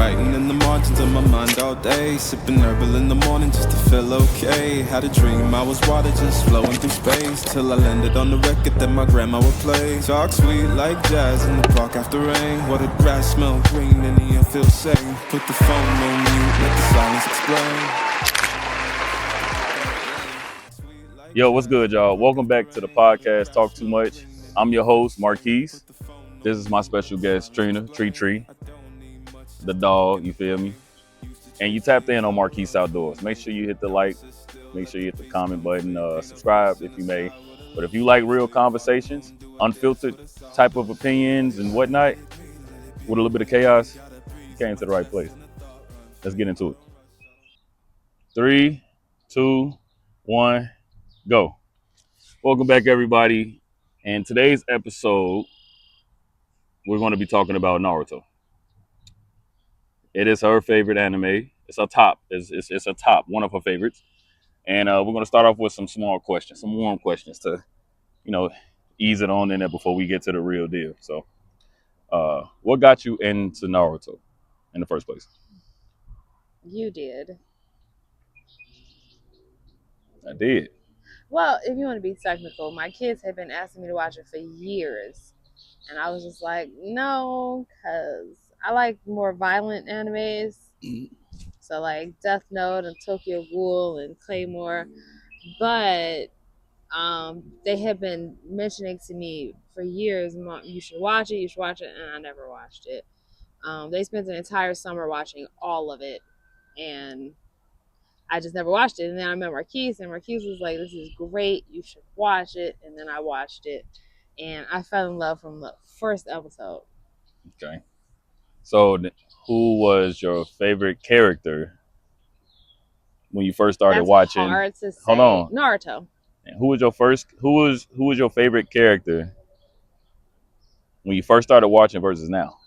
writing in the margins of my mind all day. Sipping herbal in the morning just to feel okay. Had a dream I was water just flowing through space, till I landed on the record that my grandma would play. Talk sweet like jazz in the park after rain. What the grass smell green and the air feels safe. Put the phone on mute, let the silence explain. Yo, what's good, y'all? Welcome back to the podcast, Talk Too Much. I'm your host, Marquise. This is my special guest, Trina, Tree, the dog, you feel me? And you tapped in on Marquiseoutdoors. Make sure you hit the like, make sure you hit the comment button, subscribe if you may. But if you like real conversations, unfiltered type of opinions and whatnot, with a little bit of chaos, you came to the right place. Let's get into it. 3, 2, 1, go. Welcome back, everybody. And today's episode, we're going to be talking about Naruto. It is her favorite anime. It's a top. It's a top, one of her favorites. And we're going to start off with some small questions, some warm questions to, ease it on in there before we get to the real deal. So, what got you into Naruto in the first place? You did. I did. Well, if you want to be technical, my kids have been asking me to watch it for years. And I was just like, no, because I like more violent animes. So, like Death Note and Tokyo Ghoul and Claymore. But they have been mentioning to me for years, Mom, you should watch it, and I never watched it. They spent an entire summer watching all of it. And I just never watched it. And then I met Marquise, and Marquise was like, this is great. You should watch it. And then I watched it. And I fell in love from the first episode. Okay. So, who was your favorite character when you first started That's watching? hard to say. Hold on. Naruto. And who was your favorite character when you first started watching versus now?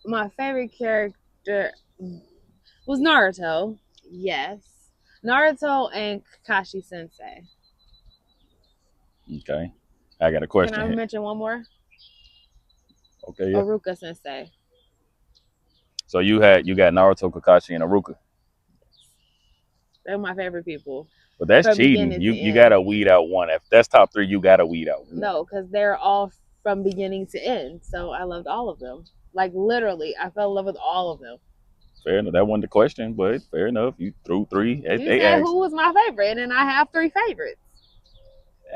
My favorite character was Naruto. Yes. Naruto and Kakashi Sensei. Okay. I got a question. Can I mention one more? Okay, yeah. Aruka Sensei. So you got Naruto, Kakashi, and Aruka. They're my favorite people. But that's cheating. You gotta weed out one. If that's top 3, you gotta weed out one. No, because they're all from beginning to end. So I loved all of them. Like literally, I fell in love with all of them. Fair enough. That wasn't the question, but fair enough. You threw 3. You said who was my favorite, and I have 3 favorites.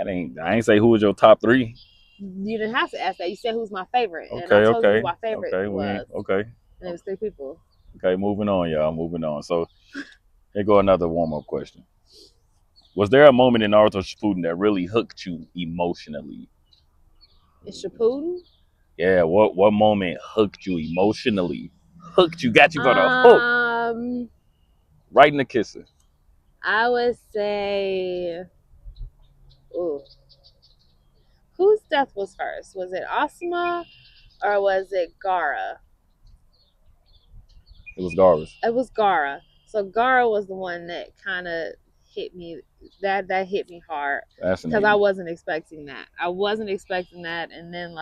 I ain't say who was your top 3. You didn't have to ask that. You said who's my favorite, and Okay, I told you who my favorite was. Okay. And it was 3 people. Okay, moving on, y'all. Moving on. So here go another warm-up question. Was there a moment in Naruto Shippuden that really hooked you emotionally? Is Shippuden? Yeah, what moment hooked you emotionally? Hooked you, got you for the hook. Right in the kisser. I would say, ooh, whose death was first? Was it Asuma or was it Gaara? It was Gaara's. It was Gaara. So Gaara was the one that kind of hit me. That hit me hard because I wasn't expecting that. And then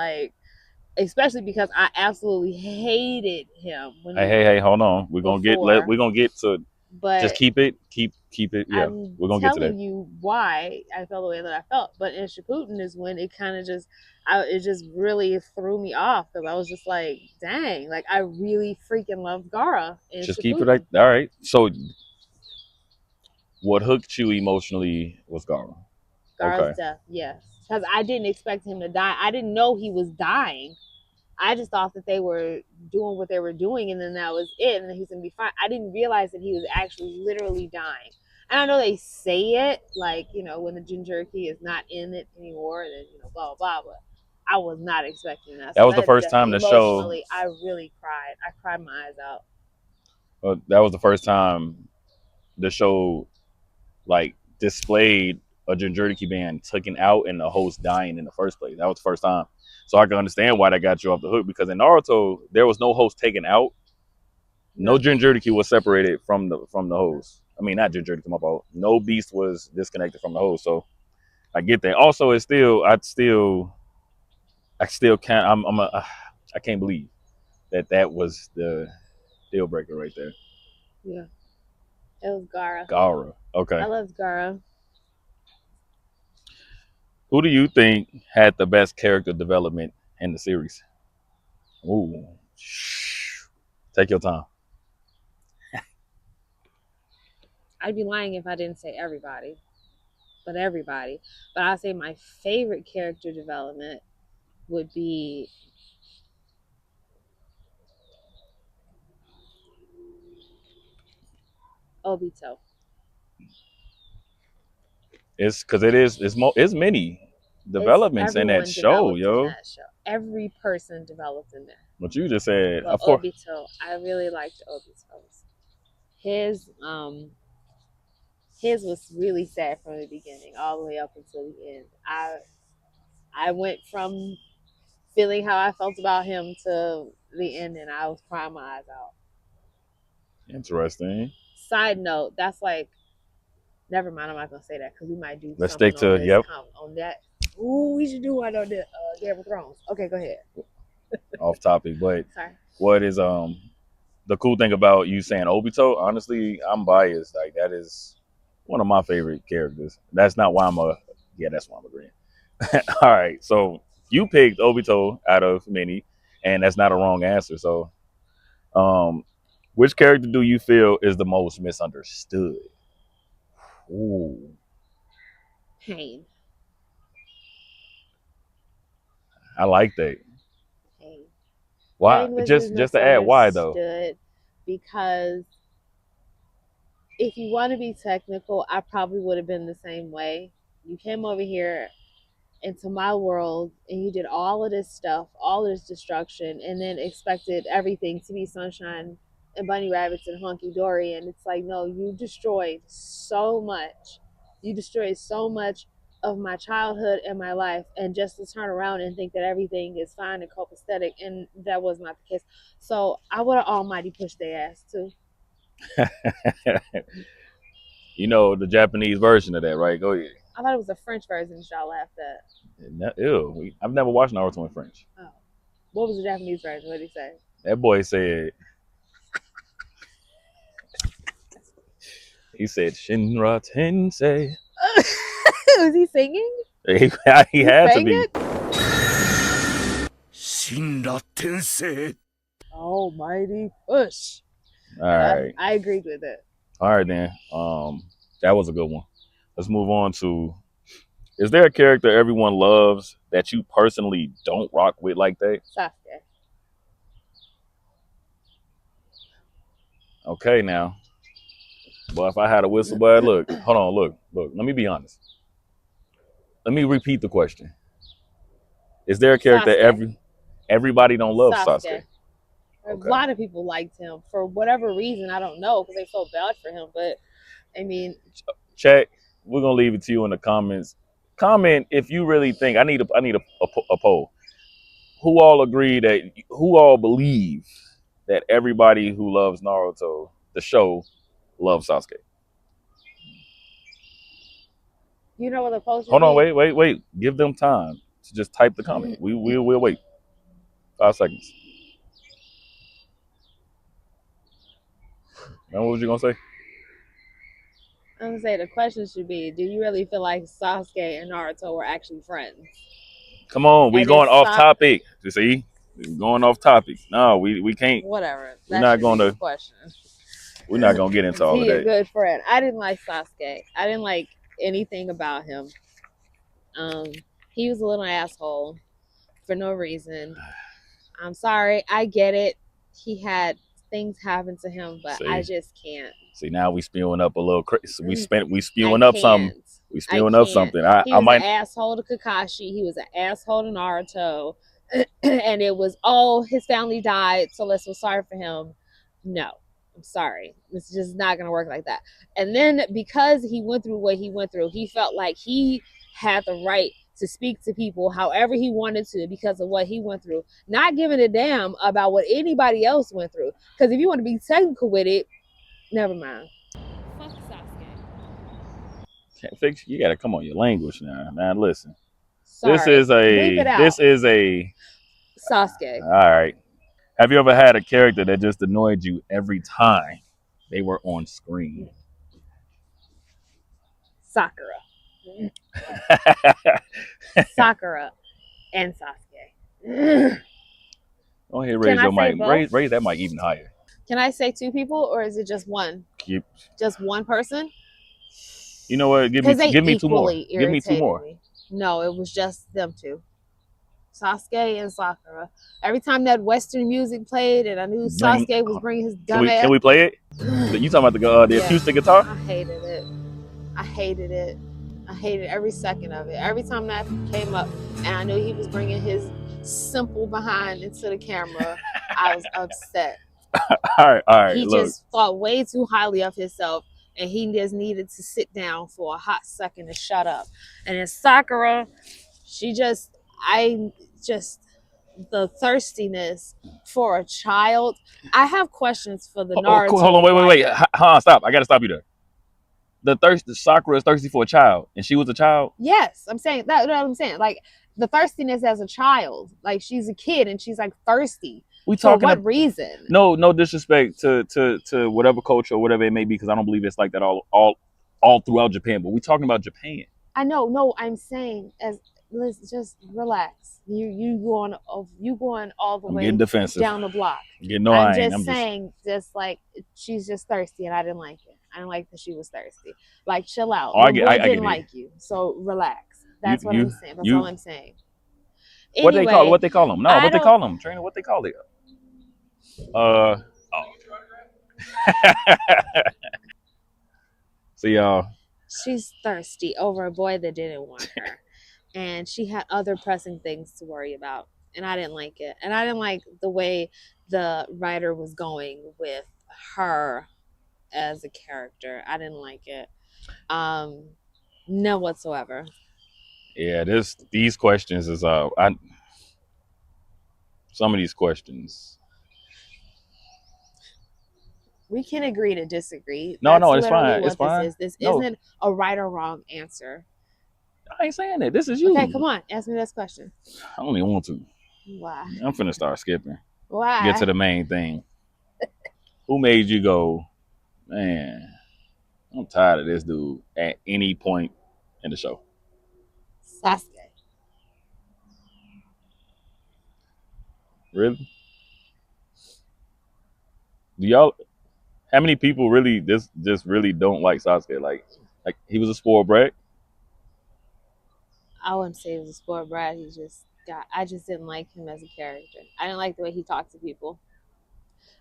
especially because I absolutely hated him. Hey, hold on. We're gonna get to. But just keep it. Yeah, we're gonna get to that. I'm telling you why I felt the way that I felt. But in Shippuden is when it kind of it just really threw me off because I was just like, dang, like I really freaking loved Gaara. Just Shippuden. Keep it right. All right. So, what hooked you emotionally was Gaara. Gaara's death, yes, because I didn't expect him to die. I didn't know he was dying. I just thought that they were doing what they were doing, and then that was it, and then he's gonna be fine. I didn't realize that he was actually literally dying. And I know they say it, like, when the Jinchuriki is not in it anymore, and then, blah, blah, blah, but I was not expecting that. That was the first time the show... Emotionally, I really cried. I cried my eyes out. Well, that was the first time the show, displayed a Jinchuriki being taken out and the host dying in the first place. That was the first time. So I can understand why that got you off the hook, because in Naruto, there was no host taken out. No Jinchuriki was separated from the host. I mean, not Jinchuriki, my fault. No beast was disconnected from the host. So I get that. Also, I can't believe that was deal breaker right there. Yeah, it was Gara. Gara. Okay. I loved Gara. Who do you think had the best character development in the series? Ooh. Take your time. I'd be lying if I didn't say everybody, but everybody. But I'd say my favorite character development would be Obito. It's because it's many developments in that Everyone show, developed in yo. that show. Every person developed in there. What you just said, But of course. Obito, I really liked Obito's. His his was really sad from the beginning all the way up until the end. I went from feeling how I felt about him to the end, and I was crying my eyes out. Interesting. Side note, that's like, never mind. I'm not gonna say that because we might do Let's something stick to on this yep. on that. Ooh, we should do one on the Game of Thrones. Okay, go ahead. Off topic, but Sorry. what is the cool thing about you saying Obito? Honestly, I'm biased. Like that is one of my favorite characters. That's not why that's why I'm agreeing. All right, so you picked Obito out of many, and that's not a wrong answer. So, which character do you feel is the most misunderstood? Ooh, Pain. I like that. Pain. Why? Pain was Just to add, why though? misunderstood because if you want to be technical, I probably would have been the same way. You came over here into my world and you did all of this stuff, all of this destruction, and then expected everything to be sunshine and bunny rabbits and hunky dory. And it's like, no, you destroyed so much. You destroyed so much of my childhood and my life, and just to turn around and think that everything is fine and copacetic, and that was not the case. So I would have almighty pushed their ass too. You know the Japanese version of that, right? Go ahead. I thought it was a French version that y'all laughed at. Ew, I've never watched Naruto in French. Oh. What was the Japanese version? What did he say? That boy said, Shinra Tensei. Was he singing? He had to be. It? Shinra Tensei. Almighty push. All right. I agreed with it. All right then. That was a good one. Let's move on to, is there a character everyone loves that you personally don't rock with like that? Sasuke. Okay now. Well, if I had a whistle, boy, look, hold on, look. Let me be honest. Let me repeat the question. Is there a character everybody don't love Sasuke? Okay. A lot of people liked him for whatever reason. I don't know because they felt bad for him. But I mean, chat. We're gonna leave it to you in the comments. Comment if you really think. I need a poll. Who all believe that everybody who loves Naruto, the show, loves Sasuke? You know what the poll should Hold on, be? wait. Give them time to just type the comment. We'll wait. 5 seconds. Now, what was you gonna say? I'm gonna say the question should be: do you really feel like Sasuke and Naruto were actually friends? Come on, we going off topic. You see, we're going off topic. No, we can't. Whatever. We're not going to. Question. We're not gonna get into all of that. He a good friend. I didn't like Sasuke. I didn't like anything about him. He was a little asshole for no reason. I'm sorry. I get it. He had things happen to him, but I just can't. See, now we spewing up a little crazy. We spewing up something. We spewing up something. He was an asshole to Kakashi. He was an asshole to Naruto. And it was, his family died, so let's feel sorry for him. No, I'm sorry. It's just not going to work like that. And then because he went through what he went through, he felt like he had the right to speak to people however he wanted to because of what he went through, not giving a damn about what anybody else went through. Because if you want to be technical with it, never mind. Fuck Sasuke. You gotta come on your language now, man. Listen, sorry. This is a Sasuke. All right. Have you ever had a character that just annoyed you every time they were on screen? Sakura. Sakura and Sasuke. Go ahead, Can raise I your say mic. both? Raise that mic even higher. Can I say two people, or is it just one? Keep. Just one person? You know what? Because they Give me two more. equally Give me two irritated more. me. No, it was just them two. Sasuke and Sakura. Every time that Western music played, and I knew Bling. Sasuke was bringing his Can dumb ass. we play it? You talking about the Yeah, acoustic guitar? I hated it. I hated it. I hated every second of it. Every time that came up, and I knew he was bringing his simple behind into the camera, I was upset. All right. He Look, just thought way too highly of himself, and he just needed to sit down for a hot second and shut up. And then Sakura, I just, the thirstiness for a child. I have questions for the Naruto hold on, wait. writer. Hold on, stop. I gotta stop you there. The Sakura is thirsty for a child, and she was a child. Yes, I'm saying that. What I'm saying, like the thirstiness as a child, like she's a kid and she's like thirsty. We For talking what about, reason? no disrespect to whatever culture or whatever it may be, because I don't believe it's like that all throughout Japan. But we talking about Japan. I know. No, I'm saying as let's just relax. You going all the I'm way getting defensive. down the block. I'm just saying, just like she's just thirsty, and I didn't like it. I didn't like that she was thirsty. Like, chill out. Oh, Boy I didn't get like you, so relax. That's what I'm saying. That's all I'm saying. What Anyway, what they call them? No, I what they don't. call them, Trina? What they call it? Oh. So y'all, She's thirsty over a boy that didn't want her. And she had other pressing things to worry about. And I didn't like it. And I didn't like the way the writer was going with her as a character. I didn't like it. No whatsoever. yeah, these questions is some of these questions. We can agree to disagree. No, That's it's literally fine. It's what this fine. is. This No, isn't a right or wrong answer. I ain't saying that. This is you. Okay, come on. Ask me this question. I don't even want to. Why? I'm finna start skipping. Why? Get to the main thing. Who made you go, man, I'm tired of this dude at any point in the show? Sasuke. Really? Do y'all, how many people really just really don't like Sasuke? Like he was a spoiled brat? I wouldn't say he was a spoiled brat. I just didn't like him as a character. I didn't like the way he talked to people.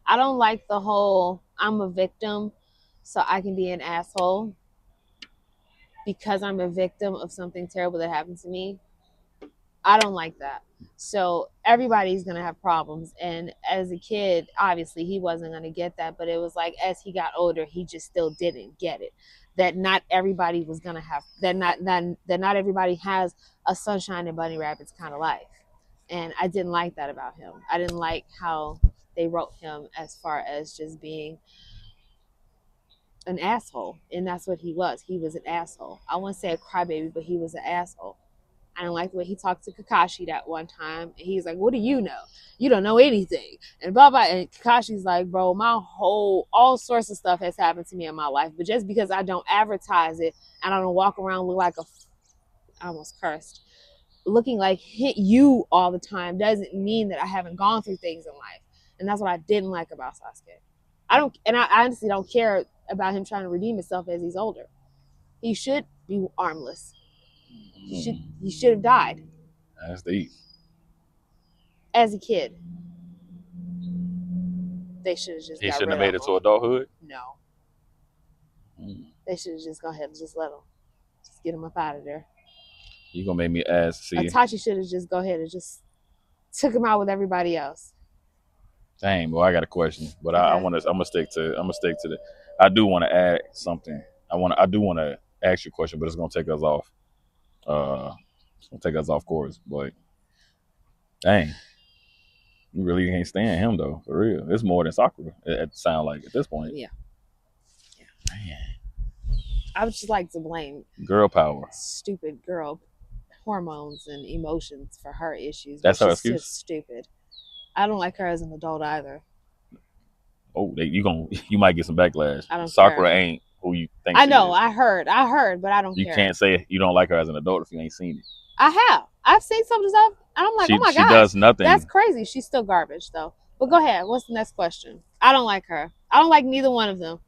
I don't like the whole I'm a victim, so I can be an asshole because I'm a victim of something terrible that happened to me. I don't like that. So everybody's gonna have problems. And as a kid, obviously he wasn't gonna get that, but it was like as he got older, he just still didn't get it. That not everybody was gonna have that not everybody has a sunshine and bunny rabbits kind of life. And I didn't like that about him. I didn't like how they wrote him as far as just being an asshole. And that's what he was. He was an asshole. I wouldn't say a crybaby, but he was an asshole. I didn't like the way he talked to Kakashi that one time. And he's like, what do you know? You don't know anything. And blah, blah. And Kakashi's like, bro, all sorts of stuff has happened to me in my life. But just because I don't advertise it and I don't walk around look like I almost cursed, looking like you all the time doesn't mean that I haven't gone through things in life. And that's what I didn't like about Sasuke. I honestly don't care about him trying to redeem himself as he's older. He should be armless. He should have died. That's deep. As a kid. They should have just He got shouldn't rid have made of it him. to adulthood? No. They should have just gone ahead and just let him. Just get him up out of there. You gonna make me ask, see. Itachi should have just go ahead and just took him out with everybody else. Dang, boy, I got a question, but Okay. I'm gonna stick to the. I do want to add something. I do want to ask you a question, but it's gonna take us off. It's gonna take us off course. But dang, you really can't stand him though, for real. It's more than Sakura. It sound like at this point. Yeah. Man. I would just like to blame Girl power. stupid girl hormones and emotions for her issues. That's her she's excuse? just stupid. I don't like her as an adult either. Oh, you might get some backlash. I don't Sakura care. ain't who you think I she know. is. I heard, but I don't You care. can't say you don't like her as an adult if you ain't seen it. I have. I've seen some of the stuff, and I'm like, oh my She gosh, does nothing. that's crazy. She's still garbage though. But go ahead. What's the next question? I don't like her. I don't like neither one of them.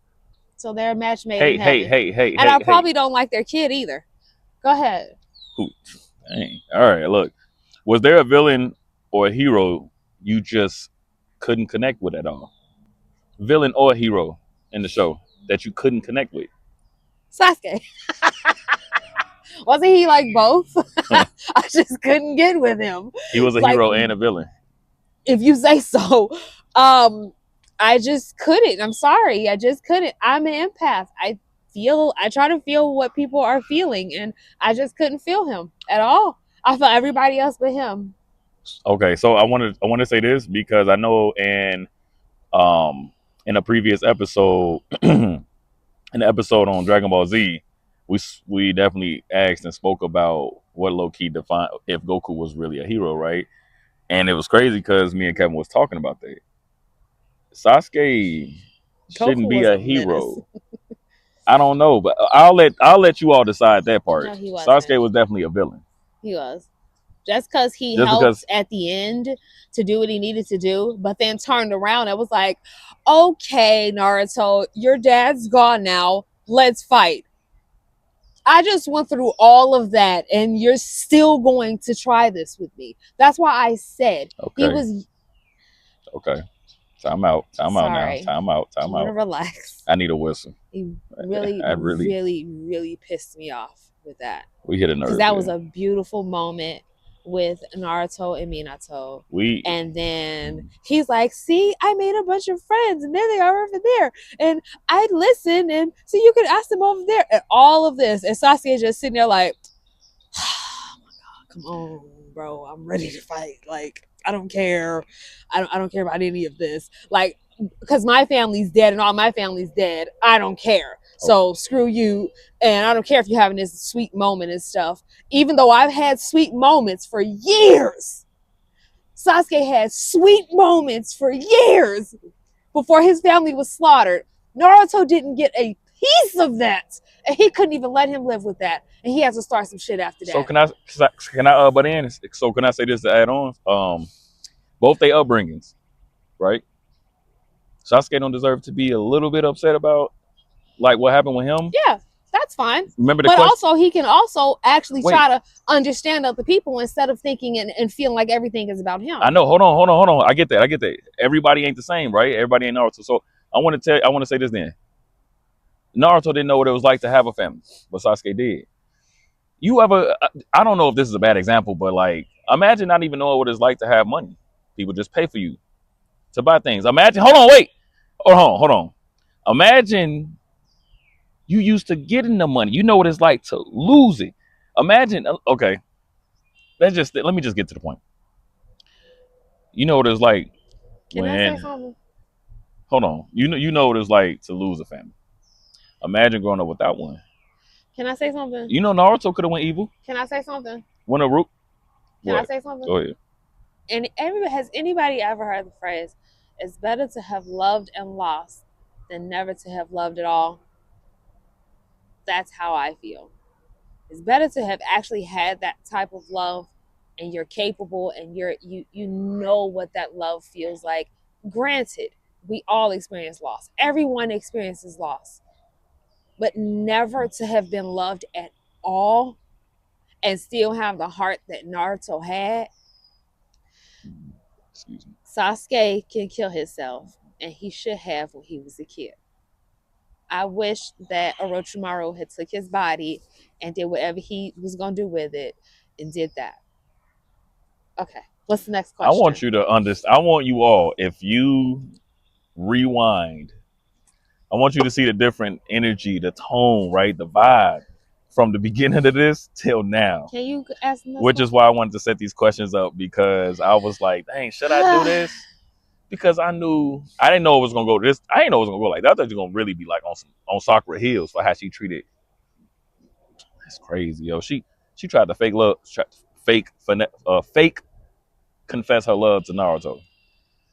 So they're a match made in heaven. And I probably don't like their kid either. Go ahead. Who? Dang. All right, look. Was there a villain or a hero you just couldn't connect with at all? Villain or hero in the show that you couldn't connect with? Sasuke. Wasn't he like both? I just couldn't get with him. He was a Like, hero and a villain. if you say so. I just couldn't. I'm sorry. I just couldn't. I'm an empath. I try to feel what people are feeling, and I just couldn't feel him at all. I felt everybody else but him. Okay, so I want to say this because I know um in a previous episode in the episode on Dragon Ball Z, we definitely asked and spoke about what low key defined if Goku was really a hero, right? And it was crazy because me and Kevin was talking about that. Sasuke shouldn't Goku be was a a menace. hero. I don't know, but I'll let you all decide that part. No, he wasn't. Sasuke was definitely a villain. He was. Just because he Just helped because at the end to do what he needed to do, but then turned around and was like, okay, Naruto, your dad's gone now. Let's fight. I just went through all of that, and you're still going to try this with me. That's why I said he okay, was. okay. Time out now. Sorry. Time out. I'm gonna relax. I need a whistle. He really, I really really pissed me off with that. we hit a nerve. Because that was a beautiful moment with Naruto and Minato. And then he's like, see, I made a bunch of friends, and there they are over there. And I listened, and so you could ask them over there. And all of this. And Sasuke just sitting there like, oh my God, come on, bro. I'm ready to fight. Like, I don't care. I don't care about any of this. Like, because my family's dead and all my family's dead. I don't care. So screw you. And I don't care if you're having this sweet moment and stuff. Even though I've had sweet moments for years. Sasuke had sweet moments for years before his family was slaughtered. Naruto didn't get a piece of that. And he couldn't even let him live with that. And he has to start some shit after that. So can I butt in? So can I say this to add on? Both their upbringings, right? Sasuke don't deserve to be a little bit upset about like what happened with him. Yeah, that's fine. Remember the but question? Also he can also actually try to understand other people instead of thinking and feeling like everything is about him. I know. Hold on. I get that. Everybody ain't the same, right? Everybody ain't Naruto. So I want to say this then. Naruto didn't know what it was like to have a family, but Sasuke did. I don't know if this is a bad example, but like imagine not even knowing what it's like to have money. People just pay for you to buy things. Imagine, hold on. Imagine you used to getting the money. You know what it's like to lose it. Imagine, okay, let me just get to the point. You know what it's like Can I say something? Hold on. You know what it's like to lose a family. Imagine growing up without one. Can I say something? You know Naruto could have went evil. Can I say something? Went a root. Can I say something? Go ahead. And has anybody ever heard the phrase, it's better to have loved and lost than never to have loved at all? That's how I feel. It's better to have actually had that type of love and you're capable and you know what that love feels like. Granted, we all experience loss. Everyone experiences loss. But never to have been loved at all and still have the heart that Naruto had. Excuse me. Sasuke can kill himself, and he should have when he was a kid. I wish that Orochimaru had took his body and did whatever he was going to do with it and did that. Okay, what's the next question? I want you to understand. I want you all, if you rewind, I want you to see the different energy, the tone, right? The vibe from the beginning of this till now. Can you ask me? Which is why I wanted to set these questions up, because I was like, dang, should I do this? Because I didn't know it was gonna go this. I didn't know it was gonna go like that. I thought it was gonna really be like on Sakura heels for how she treated. That's crazy, yo. She tried to fake confess her love to Naruto.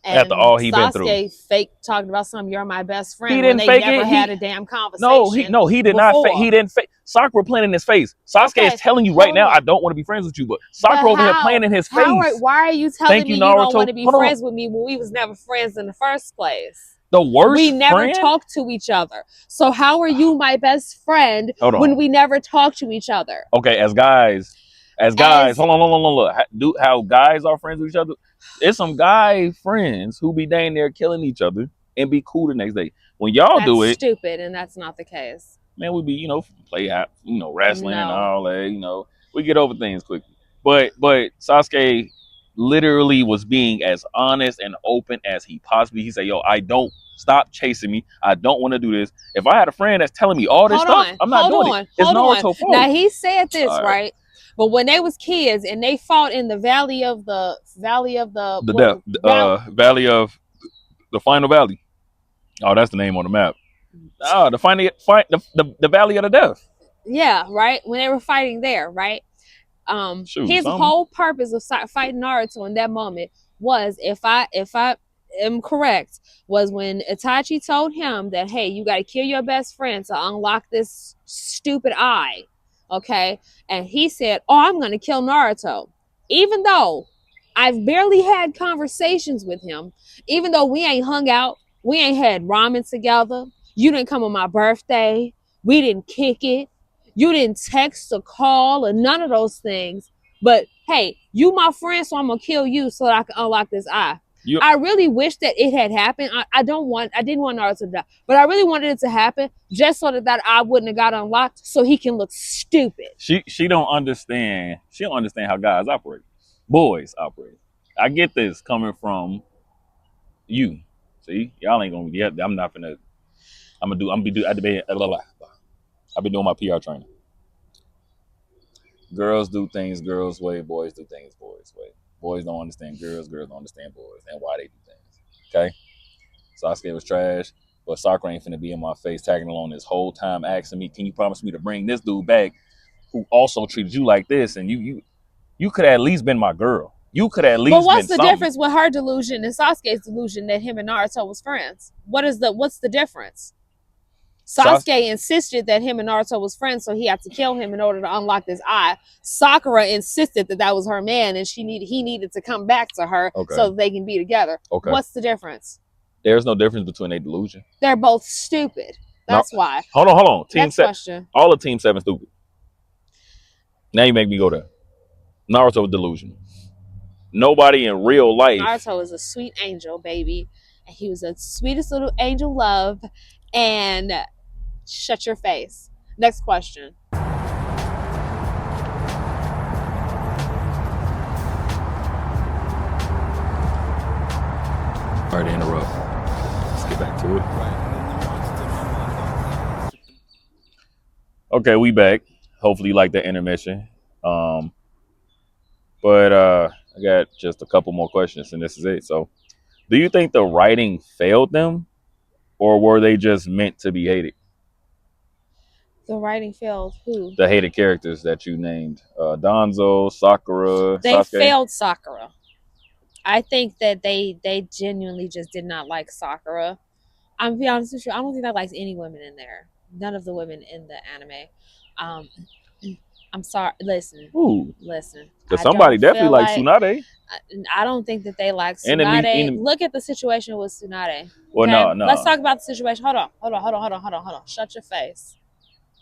After And all he been through. Sasuke fake talking about something, you're my best friend, He when didn't they fake never it. had a damn conversation. No, he did not fake. He didn't fake. Sakura playing in his face. Sasuke is telling you right now, I don't want to be friends with you, but Sakura over here playing in his face. Why are you telling me you Naruto. don't want to be friends with me when we was never friends in the first place? The worst We never friend? talked to each other. So how are you my best friend when we never talk to each other? Okay, as guys, hold on. How guys are friends with each other? There's some guy friends who be dang there killing each other and be cool the next day. When y'all do it, stupid, and that's not the case. Man, we be, play out, wrestling and all that, we get over things quickly. But Sasuke literally was being as honest and open as he possibly. He said, yo, I don't stop chasing me. I don't want to do this. If I had a friend that's telling me all this stuff, I'm not doing it. It's Naruto's fault. Now he said this, right? But when they was kids and they fought in the valley of the valley of the final valley. Oh, that's the name on the map. Oh, the valley of the death. Yeah, right. When they were fighting there, right? His whole purpose of fighting Naruto in that moment was, if I am correct, was when Itachi told him that, hey, you got to kill your best friend to unlock this stupid eye, okay? And he said, oh, I'm going to kill Naruto. Even though I've barely had conversations with him, even though we ain't hung out, we ain't had ramen together, you didn't come on my birthday, we didn't kick it, you didn't text or call or none of those things. But hey, you my friend, so I'm gonna kill you so that I can unlock this eye. I really wish that it had happened. I didn't want Naruto to die, but I really wanted it to happen just so that eye wouldn't have got unlocked, so he can look stupid. She don't understand. She don't understand how guys operate, boys operate. I get this coming from you. See, y'all ain't gonna. Yeah, I'm not gonna. I've been doing my PR training. Girls do things girls' way. Boys do things boys' way. Boys don't understand girls. Girls don't understand boys and why they do things. Okay. Sasuke was trash, but Sakura ain't finna be in my face tagging along this whole time asking me, can you promise me to bring this dude back who also treated you like this? And you could at least been my girl. You could at least. But what's the difference with her delusion and Sasuke's delusion that him and Naruto was friends? What's the difference? Sasuke insisted that him and Naruto was friends, so he had to kill him in order to unlock this eye. Sakura insisted that was her man, and he needed to come back to her so that they can be together. Okay. What's the difference? There's no difference between a delusion. They're both stupid. That's why. Hold on. Team 7. All of Team 7 stupid. Now you make me go there. Naruto was delusional. Nobody in real life. Naruto is a sweet angel, baby. And he was the sweetest little angel love. And shut your face. Next question. Sorry to interrupt. Let's get back to it. Okay, we back. Hopefully you like the intermission. But I got just a couple more questions and this is it. So do you think the writing failed them or were they just meant to be hated? The writing failed who? The hated characters that you named. Danzo, Sakura, They Sasuke. failed Sakura. I think that they genuinely just did not like Sakura. I'm gonna be honest with you, I don't think I liked any women in there. None of the women in the anime. I'm sorry. Listen. Because somebody definitely likes Tsunade. I don't think that they like Tsunade. Look at the situation with Tsunade. Well, no. Let's talk about the situation. Hold on. Shut your face.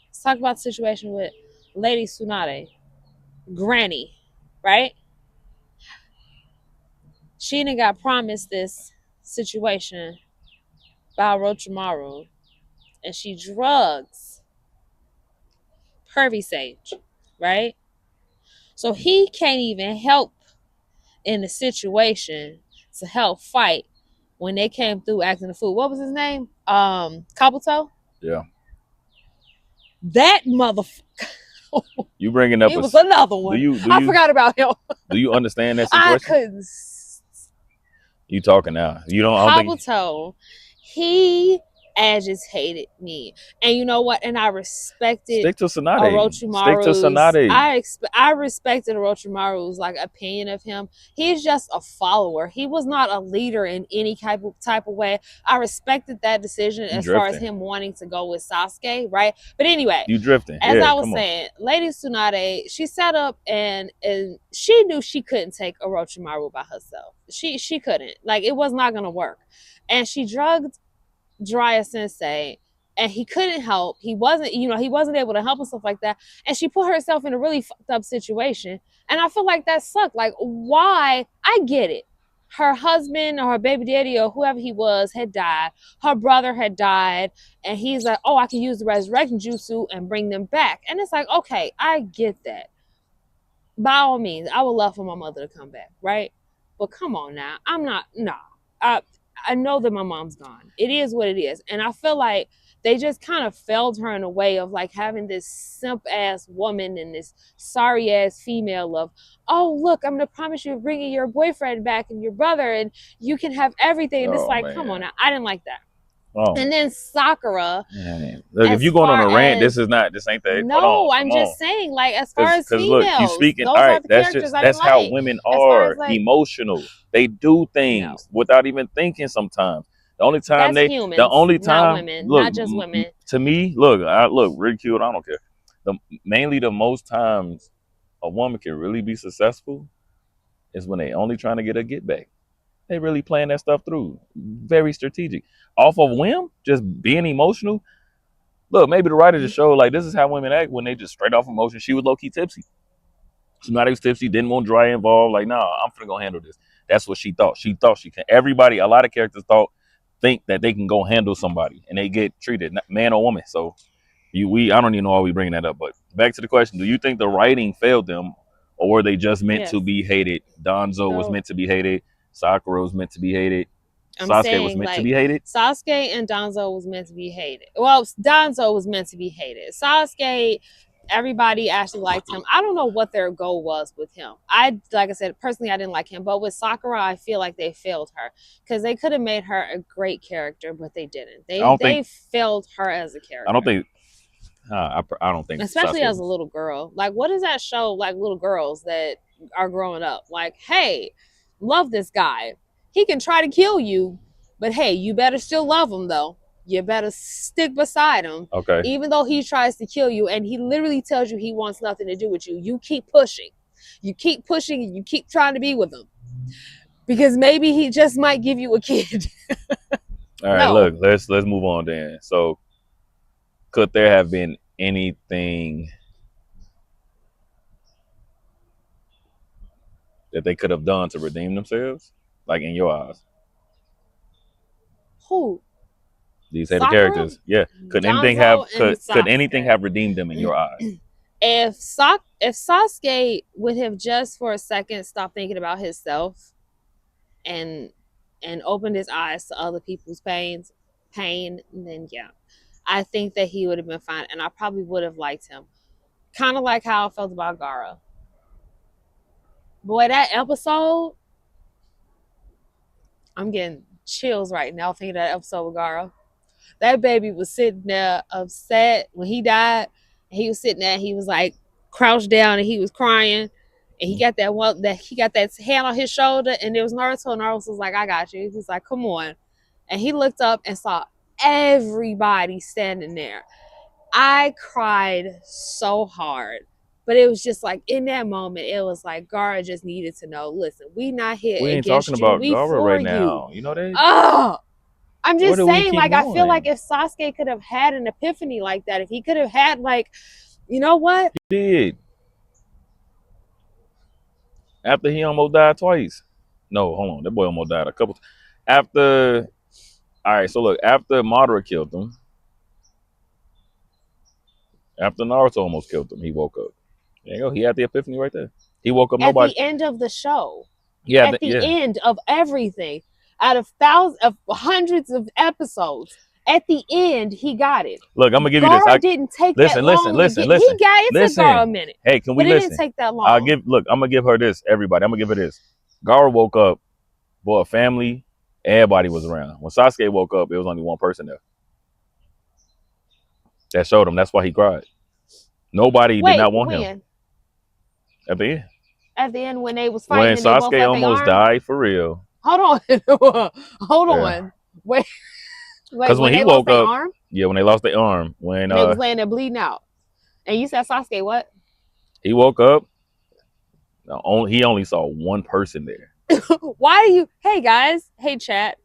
Let's talk about the situation with Lady Tsunade. Granny, right? She done got promised this situation by Orochimaru, and she drugs Pervy Sage, right? So he can't even help in the situation to help fight when they came through acting the fool. What was his name? Kabuto? Yeah. That motherfucker. You bringing up? He was another one. I forgot about him. Do you understand that situation? I couldn't. You talking now? You don't. Kabuto. He agitated me. And you know what? And I respected Stick to Tsunade. Stick to Orochimaru's. Tsunade. I respected Orochimaru's like opinion of him. He's just a follower. He was not a leader in any type of way. I respected that decision You as far as drifting. him wanting to go with Sasuke, right? But anyway, You drifting. as Yeah, I was come on. saying, Lady Tsunade, she sat up and she knew she couldn't take Orochimaru by herself. She couldn't. Like, it was not gonna work. And she drugged Jiraiya Sensei, and he couldn't help. He wasn't able to help and stuff like that. And she put herself in a really fucked up situation. And I feel like that sucked. Like, why? I get it. Her husband or her baby daddy or whoever he was had died. Her brother had died. And he's like, oh, I can use the resurrection jutsu and bring them back. And it's like, okay, I get that. By all means, I would love for my mother to come back, right? But come on now. I'm not, no. I know that my mom's gone. It is what it is. And I feel like they just kind of failed her in a way of like having this simp ass woman and this sorry ass female of, oh, look, I'm going to promise you bringing your boyfriend back and your brother and you can have everything. And it's like, man. come on now. I didn't like that. Oh. And then Sakura. Man. Look, if you're going on a rant, this ain't that. No, I'm just saying, like, as far as females, look, you speaking. those All right, are the that's characters just I that's didn't how like. women As far are. as, like, emotional. They do things without even thinking. Sometimes the only time that's humans, not women, look, not just women. To me, look ridiculed. I don't care. Mainly the most times a woman can really be successful is when they only trying to get a get back. They really playing that stuff through. Very strategic. Off of whim, just being emotional. Look, maybe the writer just showed like this is how women act when they just straight off emotion. She was low key tipsy. Somebody was tipsy, didn't want dry involved. Like, nah, I'm finna go handle this. That's what she thought. She thought she can. Everybody, a lot of characters think that they can go handle somebody, and they get treated, man or woman. So, I don't even know why we bring that up. But back to the question: do you think the writing failed them, or were they just meant to be hated? Danzo was meant to be hated. Sakura was meant to be hated. Sasuke was meant to be hated. Sasuke and Danzo was meant to be hated. Well, Danzo was meant to be hated. Sasuke, everybody actually liked him. I don't know what their goal was with him. Like I said, personally, I didn't like him. But with Sakura, I feel like they failed her because they could have made her a great character, but they didn't. They failed her as a character. I don't think. I don't think. Especially Sasuke as a little girl. Like, what does that show? Like little girls that are growing up. Like, hey, love this guy. He can try to kill you, but hey, you better still love him though. You better stick beside him. Okay. Even though he tries to kill you and he literally tells you he wants nothing to do with you, you keep pushing. You keep pushing and you keep trying to be with him. Because maybe he just might give you a kid. All right, look, let's move on then. So could there have been anything that they could have done to redeem themselves? Like in your eyes? Who? These hated characters. Yeah. Could anything have redeemed them in your eyes? If Sasuke would have just for a second stopped thinking about himself and opened his eyes to other people's pain, then yeah. I think that he would have been fine and I probably would have liked him. Kind of like how I felt about Gaara. Boy, that episode, I'm getting chills right now thinking of that episode with Gaara. That baby was sitting there upset when he died. He was sitting there, he was like crouched down and he was crying. And he got that hand on his shoulder and there was Naruto. Naruto was like, I got you. He was like, come on. And he looked up and saw everybody standing there. I cried so hard. But it was just like in that moment, it was like Gaara just needed to know, listen, we not here we ain't against talking you. About we Gaara for right you. Now. You know that? Oh, I'm just saying, like, going? I feel like if Sasuke could have had an epiphany like that, if he could have had, like, you know what? He did. After he almost died twice. No, hold on. That boy almost died a couple times. After, all right, so look, after Madara killed him, after Naruto almost killed him, he woke up. There you go. He had the epiphany right there. He woke up nobody. At the end of the show. Yeah. At the end of everything. Out of hundreds of episodes. At the end, he got it. Look, I'm gonna give you this. Gaara didn't take that long. Listen. He got it. It took Gaara a minute. Hey, can we listen? But listen? It didn't take that long. I'm gonna give her this. Everybody, I'm gonna give her this. Gaara woke up, boy, family, everybody was around. When Sasuke woke up, it was only one person there. that showed him. That's why he cried. Nobody did Wait, not want him when? at the end. At the end, when they was When fighting and they both Sasuke left their almost arm? died for real. Hold on. Hold Yeah. on. Wait, Because when when he they lost woke their up, arm yeah, when they lost their arm, when and they was laying there bleeding out. And you said Sasuke what? he woke up, he only saw one person there. Why do you hey guys, hey chat.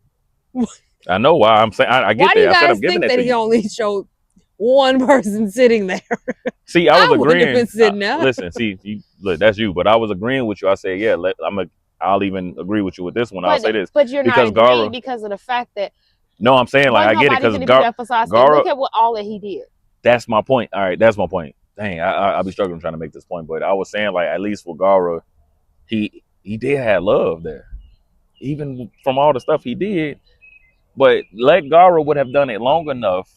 I know why I'm saying I Why get do you that. I said I'm guys giving think that that to he you. only showed one person sitting there? See, I was I wouldn't have been agreeing. sitting there. Listen, see, look, that's you, but I was agreeing with you. I said, yeah, I'll even agree with you with this one. I'll say this But you're not because agreeing Gara. because of the fact that No, I'm saying like wasn't I get it nobody because finna beat up for Sasuke. Gara. Look at what all that he did. That's my point. All right, that's my point. Dang, I'll be struggling trying to make this point, but I was saying like at least for Gara, he did have love there, even from all the stuff he did. But let Gara would have done it long enough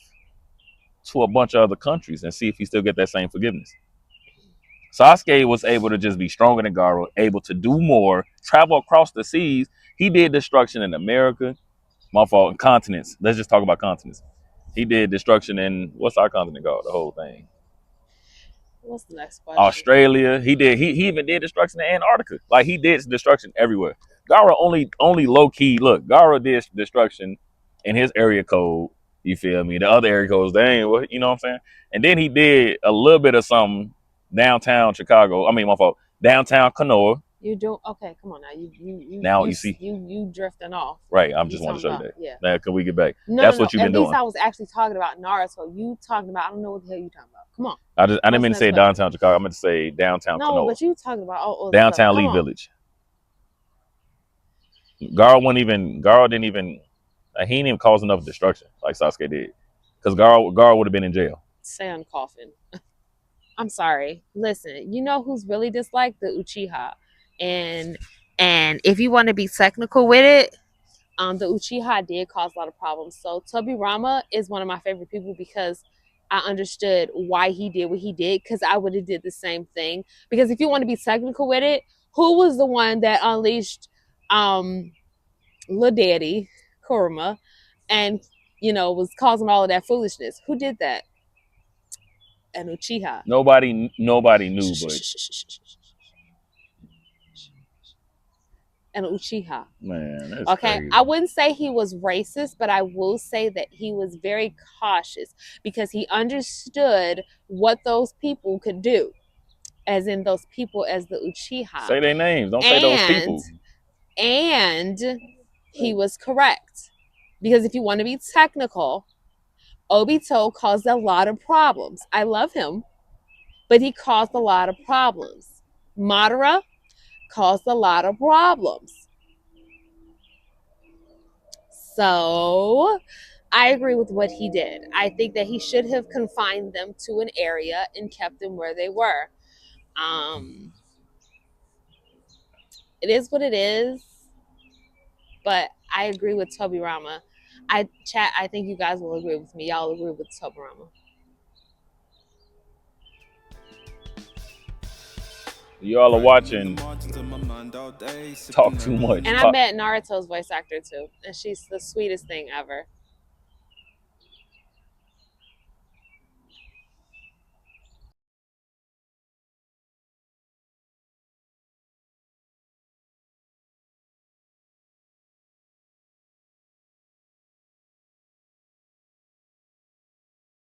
to a bunch of other countries and see if he still get that same forgiveness. Sasuke was able to just be stronger than Gara, able to do more, travel across the seas. He did destruction in America. My fault. Continents. Let's just talk about continents. He did destruction in what's our continent called? The whole thing. What's the next question? Australia. He did. He even did destruction in Antarctica. Like he did destruction everywhere. Gara only low key. Look, Gara did destruction in his area code. You feel me? The other area codes, they ain't what you know what I'm saying. And then he did a little bit of something downtown Chicago. I mean, my fault. Downtown Kanoa. You do okay, come on now. You Now you see, you drifting off. right? I'm You just want to show talking you about that. yeah. Now, can we get back? No, That's no. what you've At been least doing. I was actually talking about Naruto. You talking about I don't know what the hell you talking about. Come on. I didn't What's mean the to next say question? downtown Chicago. I meant to say downtown No, Kanoa. but you talking about all other stuff. Downtown Come Lee on. Village. Gara didn't even he didn't even cause enough destruction like Sasuke did. Because Gara would have been in jail. Say I'm coughing. I'm sorry. Listen, you know who's really disliked? The Uchiha. And if you want to be technical with it, the Uchiha did cause a lot of problems. So Tobirama is one of my favorite people because I understood why he did what he did because I would have did the same thing. Because if you want to be technical with it, who was the one that unleashed Lil Daddy, Kurama, and was causing all of that foolishness? Who did that? An Uchiha. Nobody knew, but An Uchiha. man, that's Okay, crazy. I wouldn't say he was racist, but I will say that he was very cautious because he understood what those people could do, as in those people as the Uchiha. Say their names. Don't say those people. And he was correct. Because if you want to be technical, Obito caused a lot of problems. I love him, but he caused a lot of problems. Madara caused a lot of problems. So I agree with what he did. I think that he should have confined them to an area and kept them where they were. It is what it is, but I agree with Tobirama. I think you guys will agree with me. Y'all agree with Tobirama. Y'all are watching Talk Too Much. And I met Naruto's voice actor too, and she's the sweetest thing ever.